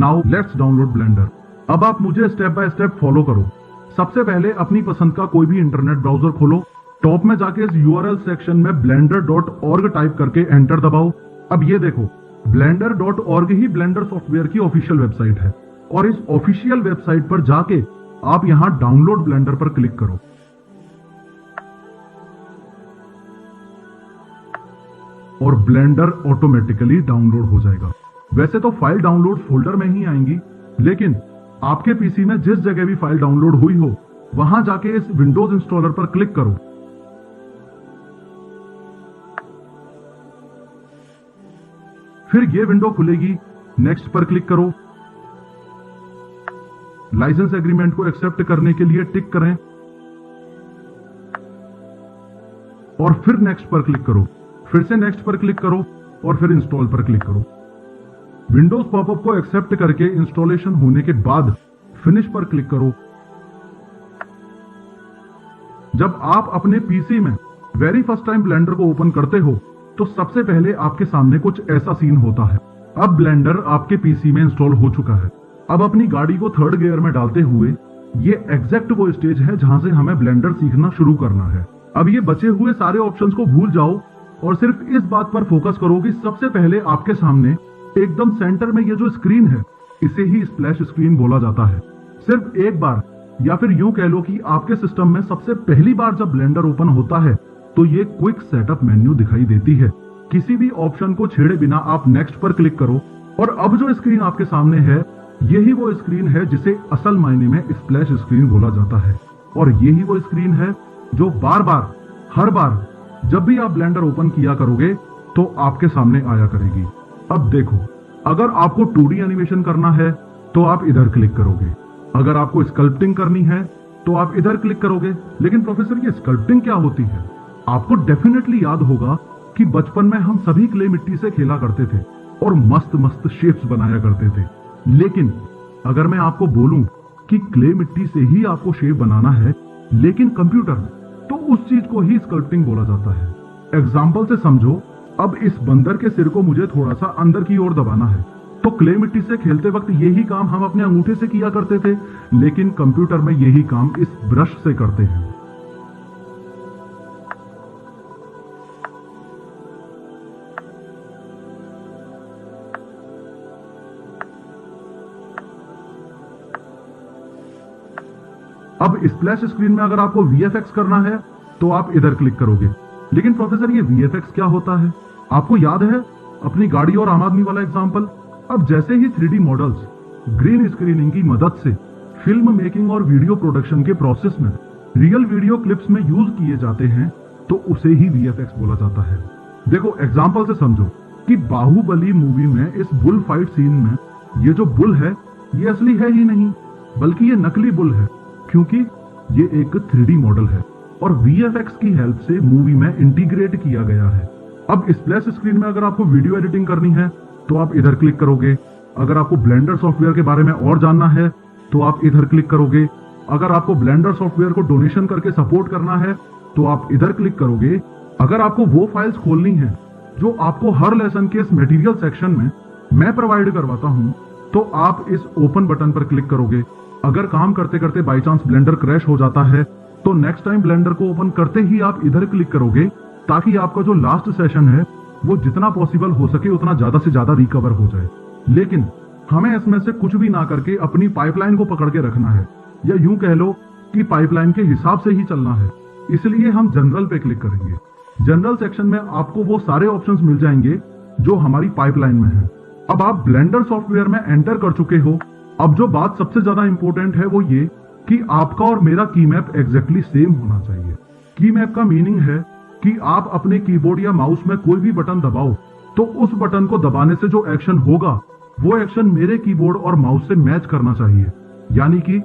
Now let's download blender. अब आप मुझे स्टेप बाय स्टेप फॉलो करो। सबसे पहले अपनी पसंद का कोई भी इंटरनेट ब्राउजर खोलो। टॉप में जाके इस URL सेक्शन में blender.org टाइप करके एंटर दबाओ। अब ये देखो, blender.org ही ब्लेंडर सॉफ्टवेयर की ऑफिशियल वेबसाइट है और इस ऑफिशियल वेबसाइट पर जाके आप यहां डाउनलोड ब्लेंडर पर क्लिक करो और ब्लेंडर ऑटोमेटिकली डाउनलोड हो जाएगा। वैसे तो फाइल डाउनलोड फोल्डर में ही आएंगी, लेकिन आपके पीसी में जिस जगह भी फाइल डाउनलोड हुई हो वहां जाके इस विंडोज इंस्टॉलर पर क्लिक करो। फिर ये विंडो खुलेगी, नेक्स्ट पर क्लिक करो। लाइसेंस एग्रीमेंट को एक्सेप्ट करने के लिए टिक करें और फिर नेक्स्ट पर क्लिक करो। फिर से नेक्स्ट पर क्लिक करो और फिर इंस्टॉल पर क्लिक करो। विंडोज पॉपअप को एक्सेप्ट करके इंस्टॉलेशन होने के बाद फिनिश पर क्लिक करो। जब आप अपने पीसी में वेरी फर्स्ट टाइम ब्लेंडर को ओपन करते हो तो सबसे पहले आपके सामने कुछ ऐसा सीन होता है। अब ब्लेंडर आपके पीसी में इंस्टॉल हो चुका है। अब अपनी गाड़ी को थर्ड गियर में डालते हुए ये एग्जैक्ट वो स्टेज है जहां से हमें ब्लेंडर सीखना शुरू करना है। अब ये बचे हुए सारे ऑप्शंस को भूल जाओ और सिर्फ इस बात पर फोकस करो कि सबसे पहले आपके सामने एकदम सेंटर में ये जो स्क्रीन है इसे ही स्प्लैश स्क्रीन बोला जाता है। सिर्फ एक बार या फिर यूं कह लो कि आपके सिस्टम में सबसे पहली बार जब ब्लेंडर ओपन होता है तो ये क्विक सेटअप मेन्यू दिखाई देती है। किसी भी ऑप्शन को छेड़े बिना आप नेक्स्ट पर क्लिक करो और अब जो स्क्रीन आपके सामने है यही वो स्क्रीन है जिसे असल मायने में स्प्लैश स्क्रीन बोला जाता है और यही वो स्क्रीन है जो बार बार हर बार जब भी आप ब्लेंडर ओपन किया करोगे तो आपके सामने आया करेगी। अब देखो, अगर आपको 2D एनिमेशन करना है तो आप इधर क्लिक करोगे, अगर आपको स्कल्पटिंग करनी है तो आप इधर क्लिक करोगे। लेकिन प्रोफेसर ये स्कल्पटिंग क्या होती है? आपको डेफिनेटली याद होगा कि बचपन में हम सभी क्ले मिट्टी से खेला करते थे और मस्त मस्त शेप्स बनाया करते थे। लेकिन अगर मैं आपको बोलूं कि क्ले मिट्टी से ही आपको शेप बनाना है लेकिन कंप्यूटर में, तो उस चीज को ही स्कल्पटिंग बोला जाता है। एग्जाम्पल से समझो, अब इस बंदर के सिर को मुझे थोड़ा सा अंदर की ओर दबाना है तो क्ले मिट्टी से खेलते वक्त यही काम हम अपने अंगूठे से किया करते थे, लेकिन कंप्यूटर में यही काम इस ब्रश से करते हैं। अब स्प्लैश स्क्रीन में अगर आपको VFX करना है तो आप इधर क्लिक करोगे। लेकिन प्रोफेसर ये VFX क्या होता है? आपको याद है अपनी गाड़ी और आम आदमी वाला एग्जांपल? अब जैसे ही 3D मॉडल्स ग्रीन स्क्रीनिंग की मदद से फिल्म मेकिंग और वीडियो प्रोडक्शन के प्रोसेस में रियल वीडियो क्लिप्स में यूज किए जाते हैं तो उसे ही VFX बोला जाता है। देखो, एग्जांपल से समझो कि बाहुबली मूवी में इस बुल फाइट सीन में ये जो बुल है ये असली है ही नहीं, बल्कि ये नकली बुल है, क्योंकि ये एक 3D मॉडल है और VFX की हेल्प से मूवी में इंटीग्रेट किया गया है। अब स्प्लैश स्क्रीन में अगर आपको वीडियो एडिटिंग करनी है तो आप इधर क्लिक करोगे, अगर आपको ब्लेंडर सॉफ्टवेयर के बारे में और जानना है तो आप इधर क्लिक करोगे, अगर आपको ब्लेंडर सॉफ्टवेयर को डोनेशन करके सपोर्ट करना है तो आप इधर क्लिक करोगे, अगर आपको वो फाइल्स खोलनी है जो आपको हर लेसन के इस मटेरियल सेक्शन में मैं प्रोवाइड करवाता हूं तो आप इस ओपन बटन पर क्लिक करोगे। अगर काम करते करते बाई चांस ब्लेंडर क्रैश हो जाता है तो नेक्स्ट टाइम ब्लेंडर को ओपन करते ही आप इधर क्लिक करोगे ताकि आपका जो लास्ट सेशन है वो जितना पॉसिबल हो सके उतना ज्यादा से ज्यादा रिकवर हो जाए। लेकिन हमें इसमें से कुछ भी ना करके अपनी पाइपलाइन को पकड़ के रखना है, या यूं कह लो कि पाइपलाइन के हिसाब से ही चलना है। इसलिए हम जनरल पे क्लिक करेंगे। जनरल सेक्शन में आपको वो सारे ऑप्शंस मिल जाएंगे जो हमारी पाइपलाइन में है। अब आप ब्लेंडर सॉफ्टवेयर में एंटर कर चुके हो। अब जो बात सबसे ज्यादा इंपॉर्टेंट है वो ये कि आपका और मेरा की मैप एग्जैक्टली सेम होना चाहिए। की मैप का मीनिंग है कि आप अपने कीबोर्ड या माउस में कोई भी बटन दबाओ तो उस बटन को दबाने से जो एक्शन होगा वो एक्शन मेरे कीबोर्ड और माउस से मैच करना चाहिए। यानी कि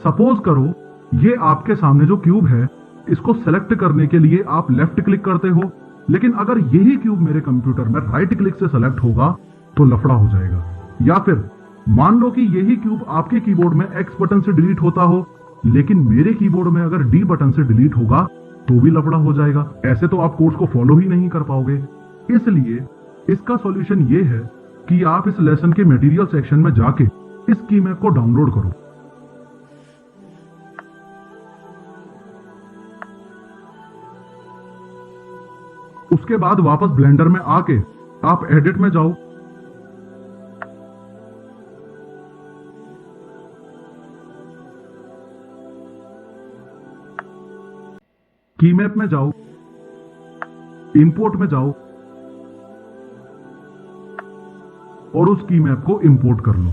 सपोज करो ये आपके सामने जो क्यूब है इसको सेलेक्ट करने के लिए आप लेफ्ट क्लिक करते हो, लेकिन अगर यही क्यूब मेरे कंप्यूटर में राइट क्लिक से सेलेक्ट होगा तो लफड़ा हो जाएगा। या फिर मान लो कि यही क्यूब आपके कीबोर्ड में X बटन से डिलीट होता हो, लेकिन मेरे कीबोर्ड में अगर D बटन से डिलीट होगा तो भी लफड़ा हो जाएगा। ऐसे तो आप कोर्स को फॉलो ही नहीं कर पाओगे। इसलिए इसका सॉल्यूशन ये है कि आप इस लेसन के मटेरियल सेक्शन में जाके इस की मैप को डाउनलोड करो। उसके बाद वापस ब्लेंडर में आके आप एडिट में जाओ, की मैप में जाओ, इंपोर्ट में जाओ और उस की मैप को इंपोर्ट कर लो।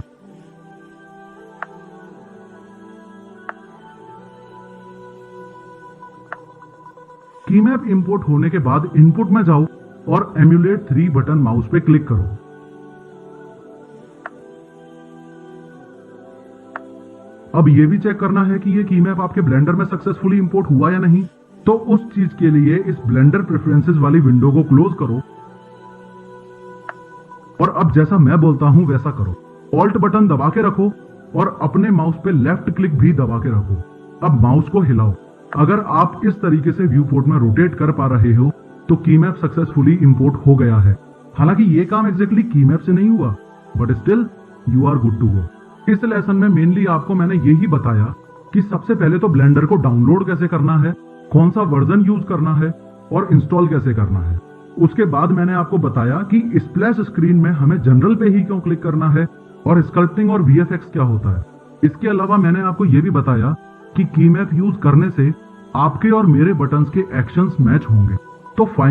की मैप इंपोर्ट होने के बाद इनपुट में जाओ और एम्यूलेट 3 बटन माउस पे क्लिक करो। अब यह भी चेक करना है कि यह की मैप आपके ब्लेंडर में सक्सेसफुली इंपोर्ट हुआ या नहीं। तो उस चीज के लिए इस ब्लेंडर प्रेफरेंसेस वाली विंडो को क्लोज करो और अब जैसा मैं बोलता हूं वैसा करो। ऑल्ट बटन दबा के रखो और अपने माउस पे लेफ्ट क्लिक भी दबा के रखो। अब माउस को हिलाओ। अगर आप इस तरीके से व्यू पोर्ट में रोटेट कर पा रहे हो तो की मैप सक्सेसफुली इंपोर्ट हो गया है। हालांकि ये काम एग्जैक्टली की मैप से नहीं हुआ, but still you are good to go. इस लेसन में मेनली आपको मैंने यही बताया कि सबसे पहले तो ब्लेंडर को डाउनलोड कैसे करना है, कौन सा वर्जन यूज करना है और इंस्टॉल कैसे करना है। उसके बाद मैंने आपको बताया कि स्प्लैश स्क्रीन में हमें जनरल पे ही क्यों क्लिक करना है और स्कल्पटिंग और वीएफएक्स क्या होता है। इसके अलावा मैंने आपको यह भी बताया कि की मैप यूज करने से आपके और मेरे बटन्स के एक्शंस मैच होंगे। तो फाइनल